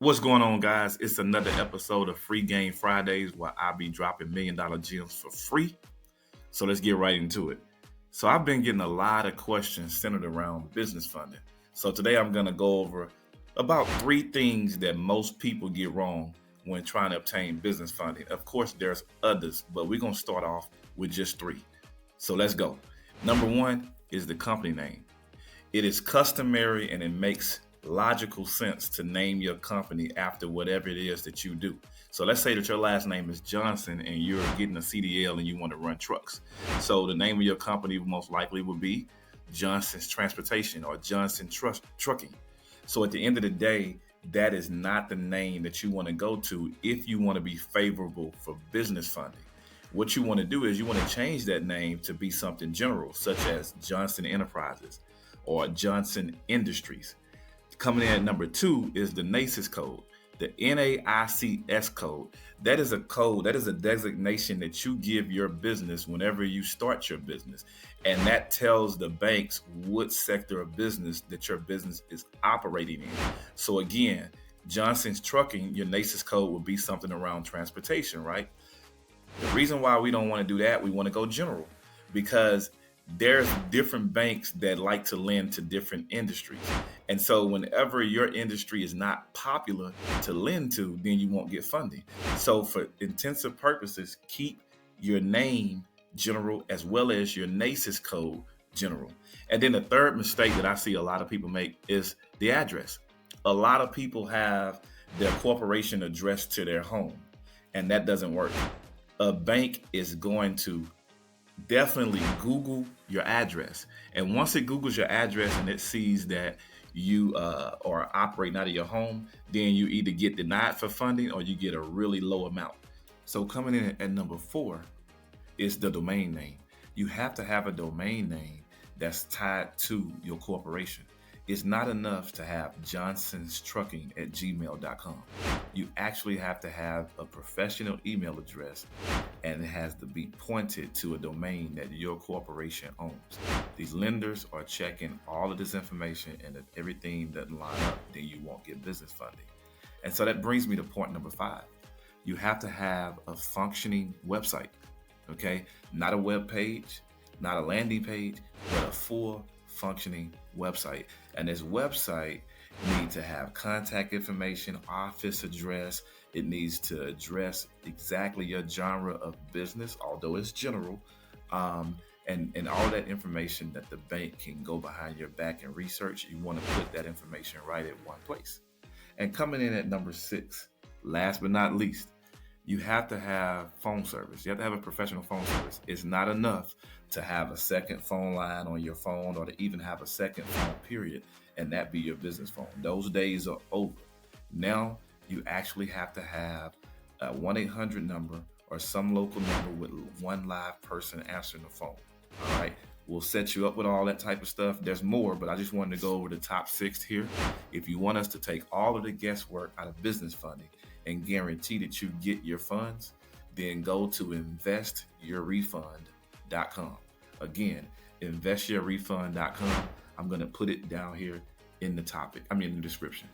What's going on, guys? It's another episode of Free Game Fridays where I'll be dropping $1,000,000 gems for free. So let's get right into it. So I've been getting a lot of questions centered around business funding. So today I'm going to go over about 3 things that most people get wrong when trying to obtain business funding. Of course, there's others, but we're going to start off with just 3. So let's go. Number 1 is the company name. It is customary and it makes logical sense to name your company after whatever it is that you do. So let's say that your last name is Johnson and you're getting a CDL and you want to run trucks. So the name of your company most likely would be Johnson's Transportation or Johnson Trucking. So at the end of the day, that is not the name that you want to go to if you want to be favorable for business funding. What you want to do is you want to change that name to be something general, such as Johnson Enterprises or Johnson Industries. Coming in at number 2 is the Nasus Code, the NAICS code. That is a code, that is a designation that you give your business whenever you start your business. And that tells the banks what sector of business that your business is operating in. So again, Johnson's Trucking, your Nasus code would be something around transportation, right? The reason why we don't want to do that, we want to go general, because there's different banks that like to lend to different industries. And so whenever your industry is not popular to lend to, then you won't get funding. So for intensive purposes, keep your name general as well as your Nasus code general. And then the third mistake that I see a lot of people make is the address. A lot of people have their corporation addressed to their home, and that doesn't work. A bank is going to definitely Google your address. And once it Googles your address and it sees that you are operating out of your home, then you either get denied for funding or you get a really low amount. So coming in at number 4 is the domain name. You have to have a domain name that's tied to your corporation. It's not enough to have Johnson's Trucking at gmail.com. You actually have to have a professional email address, and it has to be pointed to a domain that your corporation owns. These lenders are checking all of this information, and if everything doesn't line up, then you won't get business funding. And so that brings me to point number 5. You have to have a functioning website, okay? Not a web page, not a landing page, but a full functioning website. And this website needs to have contact information, office address. It needs to address exactly your genre of business, although it's general, and all that information that the bank can go behind your back and research. You want to put that information right at one place. And coming in at number 6, last but not least, you have to have phone service. You have to have a professional phone service. It's not enough to have a second phone line on your phone or to even have a second phone, period, and that be your business phone. Those days are over. Now you actually have to have a 1-800 number or some local number with one live person answering the phone. All right. We'll set you up with all that type of stuff. There's more, but I just wanted to go over the top 6 here. If you want us to take all of the guesswork out of business funding and guarantee that you get your funds, then go to investyourrefund.com. Again, investyourrefund.com. I'm going to put it down here in the description.